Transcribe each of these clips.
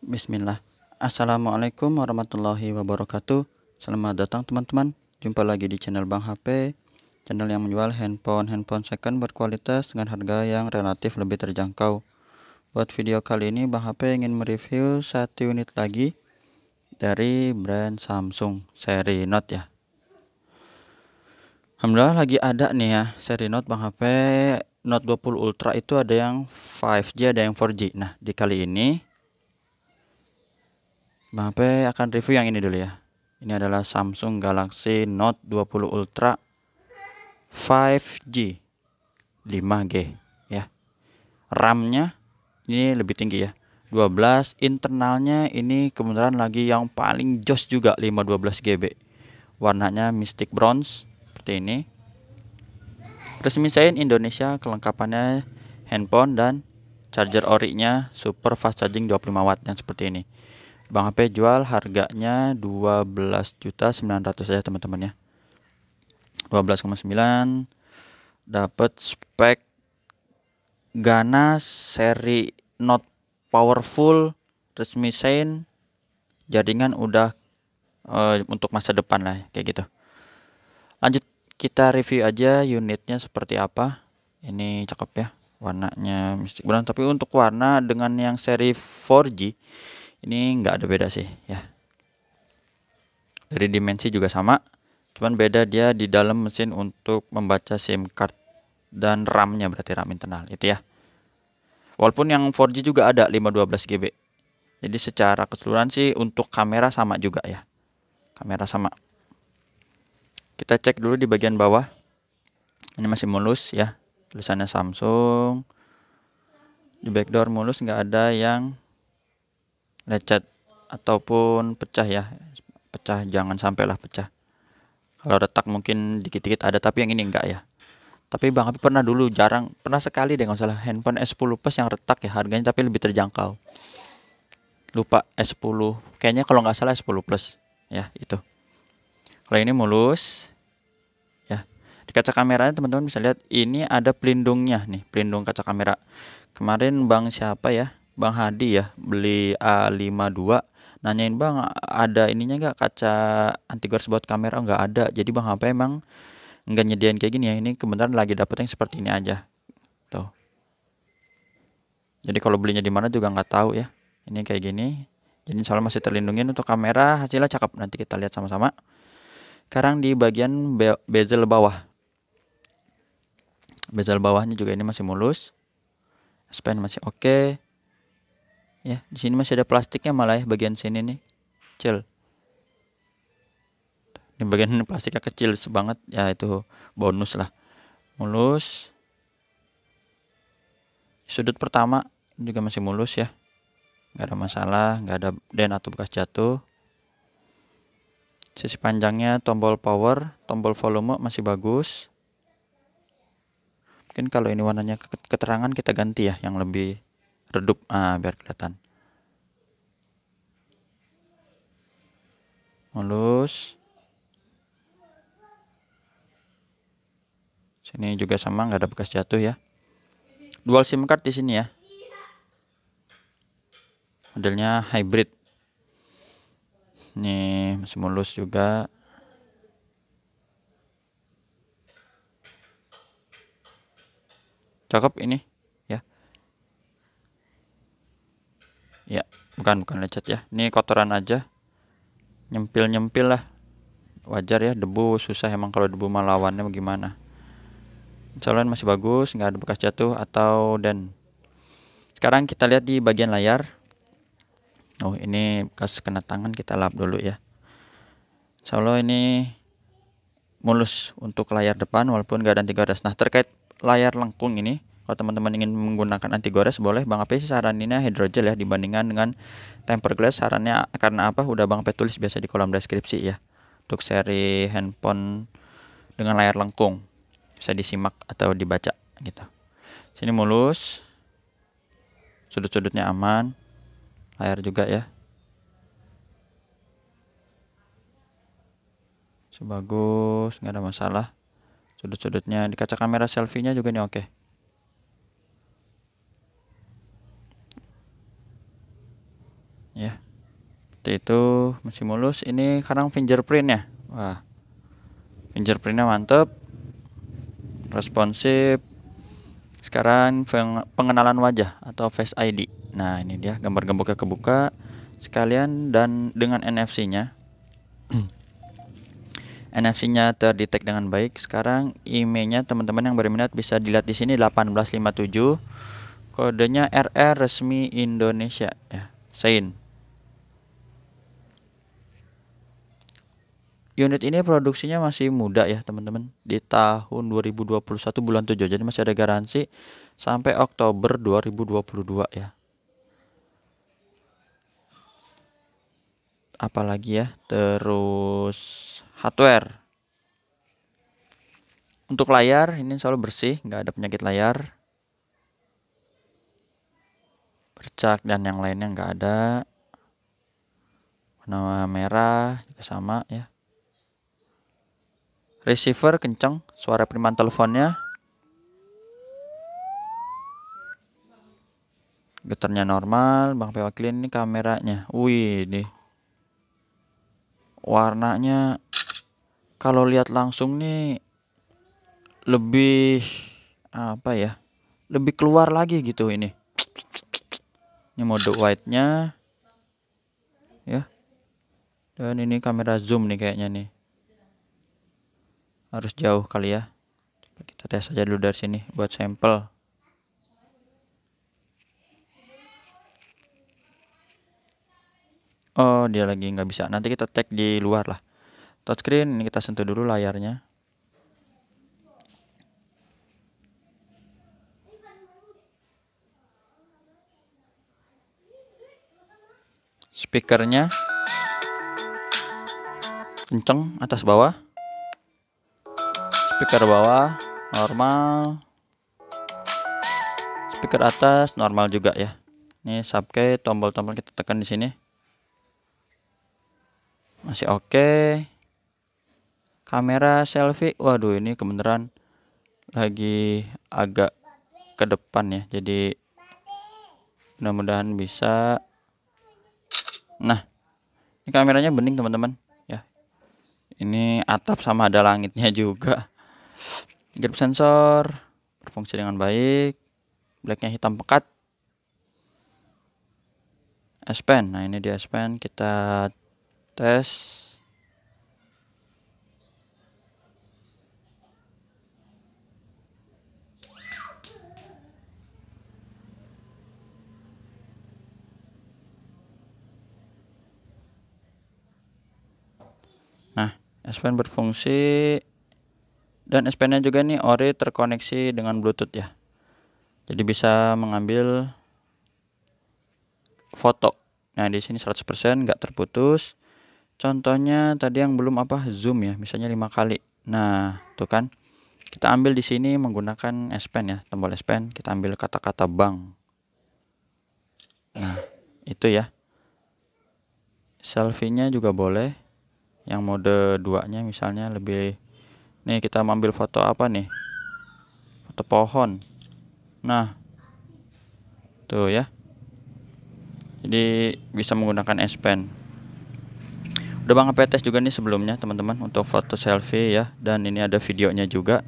Bismillah. Assalamualaikum warahmatullahi wabarakatuh. Selamat datang teman-teman. Jumpa lagi di channel Bang HP, channel yang menjual handphone second berkualitas dengan harga yang relatif lebih terjangkau. Buat video kali ini Bang HP ingin mereview satu unit lagi dari brand Samsung seri Note ya. Alhamdulillah lagi ada nih ya seri Note Bang HP. Note 20 Ultra itu ada yang 5G, ada yang 4G. Nah, di kali ini Bang HP akan review yang ini dulu ya. Ini adalah Samsung Galaxy Note 20 Ultra 5G 5G ya. RAM-nya ini lebih tinggi ya, 12. Internalnya ini kebetulan lagi yang paling jos juga, 512 GB. Warnanya Mystic Bronze seperti ini. Resmi sign Indonesia, kelengkapannya handphone dan charger ori-nya super fast charging 25 watt yang seperti ini. Bang HP jual harganya 12.900.000 saja teman-teman ya. 12,9. Dapat spek ganas seri Note powerful, resmi sign, jaringan udah untuk masa depan lah kayak gitu. Lanjut kita review aja unitnya seperti apa. Ini cakep ya, warnanya Mystic Brown, tapi untuk warna dengan yang seri 4G ini nggak ada beda sih ya. Dari dimensi juga sama, cuman beda dia di dalam mesin untuk membaca SIM card dan RAM-nya, berarti RAM internal itu ya. Walaupun yang 4G juga ada 512 GB. Jadi secara keseluruhan sih untuk kamera sama juga ya. Kamera sama. Kita cek dulu di bagian bawah. Ini masih mulus ya. Tulisannya Samsung. Di backdoor mulus, nggak ada yang lecet ataupun pecah ya. Pecah, jangan sampailah pecah. Kalau retak mungkin dikit-dikit ada, tapi yang ini enggak ya. Tapi Bang Abi pernah dulu, pernah sekali deh kalau salah, handphone S10 Plus yang retak ya, harganya tapi lebih terjangkau. Lupa S10, kayaknya kalau nggak salah S10 Plus ya itu. Kalau ini mulus ya. Di kaca kameranya teman-teman bisa lihat ini ada pelindungnya nih, pelindung kaca kamera. Kemarin Bang siapa ya, Bang Hadi ya, beli A52, nanyain Bang ada ininya nggak, kaca anti gores buat kamera? Nggak ada. Jadi Bang HP emang nggak nyediain kayak gini ya. Ini kebetulan lagi dapet yang seperti ini aja tuh. Jadi kalau belinya di mana juga nggak tahu ya. Ini kayak gini. Jadi insya Allah masih terlindungin. Untuk kamera hasilnya cakep, nanti kita lihat sama-sama. Sekarang di bagian bezel bawah. Bezel bawahnya juga ini masih mulus. Span masih oke. Ya, di sini masih ada plastiknya malah ya, bagian sini nih. Kecil. Di bagian ini plastiknya kecil banget ya, itu bonus lah. Mulus. Sudut pertama juga masih mulus ya. Nggak ada masalah, nggak ada den atau bekas jatuh. Sisi panjangnya tombol power, tombol volume masih bagus. Mungkin kalau ini warnanya keterangan kita ganti ya, yang lebih redup biar kelihatan. Mulus. Sini juga sama, nggak ada bekas jatuh ya. Dual SIM card di sini ya. Modelnya hybrid. Nih masih mulus juga. Cakep ini ya. Ya, bukan lecet ya. Ini kotoran aja. Nyempil lah. Wajar ya, debu susah emang, kalau debu melawannya gimana. Insya Allah masih bagus, nggak ada bekas jatuh atau dan. Sekarang kita lihat di bagian layar. Oh, ini bekas kena tangan, kita lap dulu ya. Insya Allah ini mulus untuk layar depan walaupun nggak ada anti gores. Nah, terkait layar lengkung ini, kalau teman-teman ingin menggunakan anti gores boleh. Bang HP sih saraninnya hydrogel ya dibandingkan dengan tempered glass. Sarannya karena apa? Udah Bang HP tulis biasa di kolom deskripsi ya. Untuk seri handphone dengan layar lengkung bisa disimak atau dibaca gitu. Sini mulus. Sudut-sudutnya aman. Layar juga ya. Bagus, nggak ada masalah. Sudut-sudutnya di kaca kamera selfie-nya juga nih oke. ya. Seperti itu, masih mulus. Ini sekarang fingerprintnya. Wah, fingerprintnya mantep, responsif. Sekarang pengenalan wajah atau Face ID. Nah, ini dia gambar gemboknya kebuka sekalian dan dengan NFC-nya. NFC-nya terdetek dengan baik. Sekarang IMEI-nya teman-teman yang berminat bisa dilihat di sini 1857. Kodenya RR resmi Indonesia ya. Sein. Unit ini produksinya masih muda ya, teman-teman. Di tahun 2021 bulan 7. Jadi masih ada garansi sampai Oktober 2022 ya. Apalagi ya? Terus hardware. Untuk layar ini selalu bersih, nggak ada penyakit layar. Bercak dan yang lainnya nggak ada. Warna merah juga sama ya. Receiver kenceng, suara piriman teleponnya. Getarnya normal, Bang Pewakilin. Ini kameranya. Wih, nih. Warnanya kalau lihat langsung nih lebih apa ya? Lebih keluar lagi gitu ini. Ini mode wide-nya. Ya. Dan ini kamera zoom nih kayaknya nih. Harus jauh kali ya. Coba kita tes aja dulu dari sini buat sampel. Oh, dia lagi nggak bisa. Nanti kita tag di luar lah. Touchscreen ini kita sentuh dulu layarnya. Speakernya kenceng atas bawah. Speaker bawah normal. Speaker atas normal juga ya. Ini subkey, tombol-tombol kita tekan di sini. Masih oke. Kamera selfie, waduh ini kebenaran lagi agak ke depan ya. Jadi mudah-mudahan bisa. Nah, ini kameranya bening teman-teman ya. Ini atap sama ada langitnya juga. Grip sensor berfungsi dengan baik. Blacknya hitam pekat. S Pen, nah ini dia S Pen, kita tes. Nah, S Pen berfungsi dan S Pen-nya juga nih ori terkoneksi dengan Bluetooth ya. Jadi bisa mengambil foto. Nah, di sini 100% nggak terputus. Contohnya tadi yang belum apa zoom ya, misalnya 5 kali. Nah, tuh kan. Kita ambil di sini menggunakan S Pen ya, tombol S Pen, kita ambil kata-kata bank. Nah, itu ya. Selfie-nya juga boleh. Yang mode 2-nya misalnya lebih. Nih kita ambil foto apa nih? Foto pohon. Nah, tuh ya. Jadi bisa menggunakan S Pen. Udah Bang HP tes juga nih sebelumnya teman-teman untuk foto selfie ya. Dan ini ada videonya juga.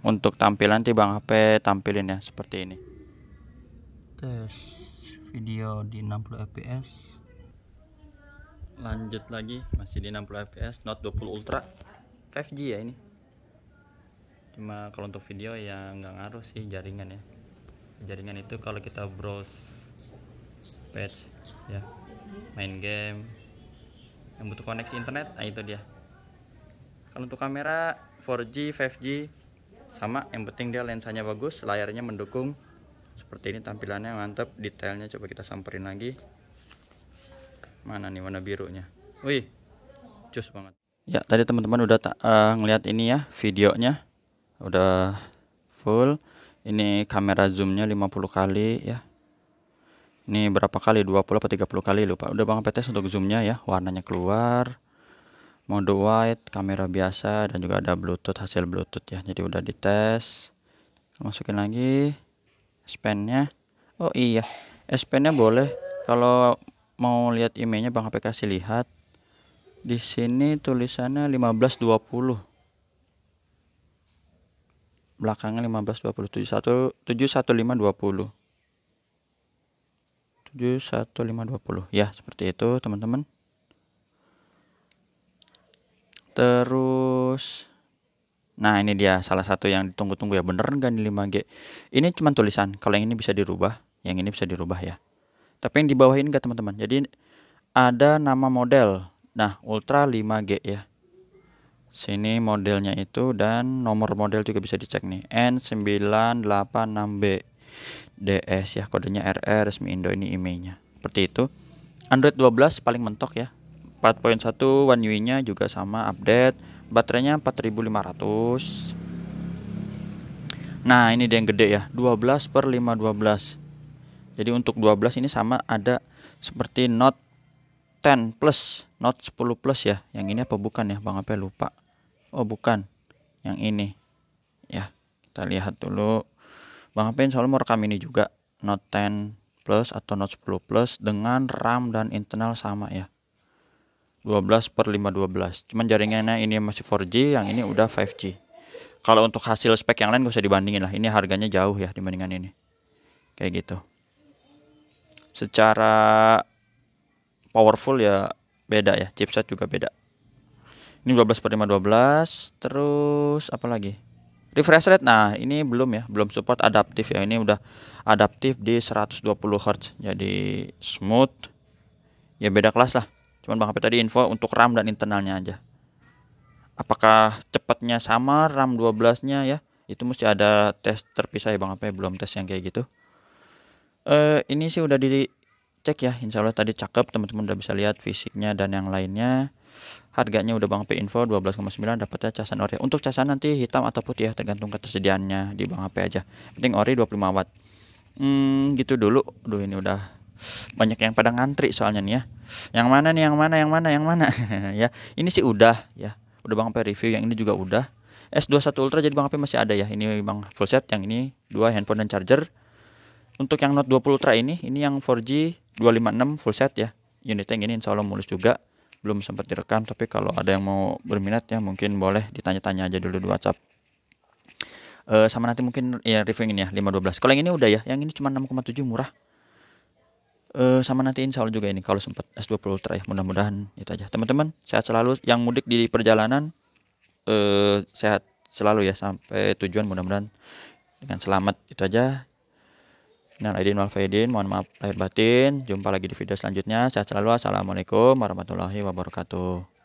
Untuk tampilan nanti Bang HP tampilin ya seperti ini. Tes video di 60 fps. Lanjut lagi masih di 60 fps, Note 20 Ultra 5G ya ini. Cuma kalau untuk video ya nggak ngaruh sih jaringan ya. Jaringan itu kalau kita browse page ya, main game yang butuh koneksi internet, nah itu dia. Kalau untuk kamera 4G 5G sama, yang penting dia lensanya bagus, layarnya mendukung. Seperti ini tampilannya mantap, detailnya coba kita samperin lagi. Mana nih warna birunya? Wih, cus banget. Ya tadi teman-teman udah ngeliat ini ya videonya, udah full. Ini kamera zoomnya 50 kali ya. Ini berapa kali? 20 atau 30 kali lupa. Udah Bang tes untuk zoomnya ya, warnanya keluar. Mode wide, kamera biasa, dan juga ada Bluetooth, hasil Bluetooth ya. Jadi udah dites. Masukin lagi S Pen-nya. Oh iya, S Pen-nya boleh. Kalau mau lihat emailnya Bang HP kasih lihat. Di sini tulisannya 1520. Belakangnya 1520 711520. 71520. Ya, seperti itu, teman-teman. Terus nah, ini dia salah satu yang ditunggu-tunggu ya. Bener nggak nih 5G? Ini cuma tulisan. Kalau yang ini bisa dirubah, yang ini bisa dirubah ya. Tapi yang di bawah ini enggak, teman-teman. Jadi ada nama model. Nah, Ultra 5G ya. Sini modelnya itu, dan nomor model juga bisa dicek nih. N986B DS ya, kodenya RR, resmi Indo, ini emailnya. Seperti itu. Android 12 paling mentok ya. 4.1 One UI-nya juga sama update. Baterainya 4500. Nah, ini dia yang gede ya, 12/512. Jadi untuk 12 ini sama ada seperti Note 10 Plus, Note 10 Plus ya. Yang ini apa bukan ya? Bang apa lupa. Oh, bukan. Yang ini. Ya, kita lihat dulu. Bang apa soalnya mau rekam ini juga, Note 10 Plus atau Note 10 Plus dengan RAM dan internal sama ya. 12/512. Cuman jaringannya ini masih 4G, yang ini udah 5G. Kalau untuk hasil spek yang lain gak usah dibandingin lah. Ini harganya jauh ya dibandingkan ini. Kayak gitu. Secara powerful ya beda ya, chipset juga beda. Ini 12/512. Terus apa lagi? Refresh rate. Nah, ini belum ya, belum support adaptif ya. Ini udah adaptif di 120 Hz. Jadi smooth. Ya beda kelas lah. Cuman Bang HP tadi info untuk RAM dan internalnya aja. Apakah cepatnya sama RAM 12-nya ya? Itu mesti ada tes terpisah ya Bang HP, belum tes yang kayak gitu. Ini sih udah dicek ya. Insya Allah tadi cakep, teman-teman udah bisa lihat fisiknya dan yang lainnya. Harganya udah Bang HP info 12,9, dapatnya casan ori. Untuk casan nanti hitam atau putih ya, tergantung ketersediaannya di Bang HP aja. Penting ori 25 watt. Gitu dulu. Duh, ini udah banyak yang pada ngantri soalnya nih ya. Yang mana nih, yang mana ya. Ini sih udah ya. Udah Bang HP review, yang ini juga udah. S21 Ultra jadi Bang HP masih ada ya. Ini Bang full set, yang ini 2 handphone dan charger. Untuk yang Note 20 Ultra ini yang 4G 256 full set ya. Unitnya yang ini insya Allah mulus juga. Belum sempat direkam, tapi kalau ada yang mau berminat ya mungkin boleh ditanya-tanya aja dulu di WhatsApp. Sama nanti mungkin ya review ini ya 512. Kalau yang ini udah ya, yang ini cuma 6,7 murah. Sama nanti insya Allah juga ini kalau sempat S20 Ultra ya. Mudah-mudahan itu aja. Teman-teman sehat selalu. Yang mudik di perjalanan sehat selalu ya sampai tujuan, mudah-mudahan dengan selamat. Itu aja. Minal aidin wal faidin, mohon maaf lahir batin. Jumpa lagi di video selanjutnya. Sehat selalu. Assalamualaikum warahmatullahi wabarakatuh.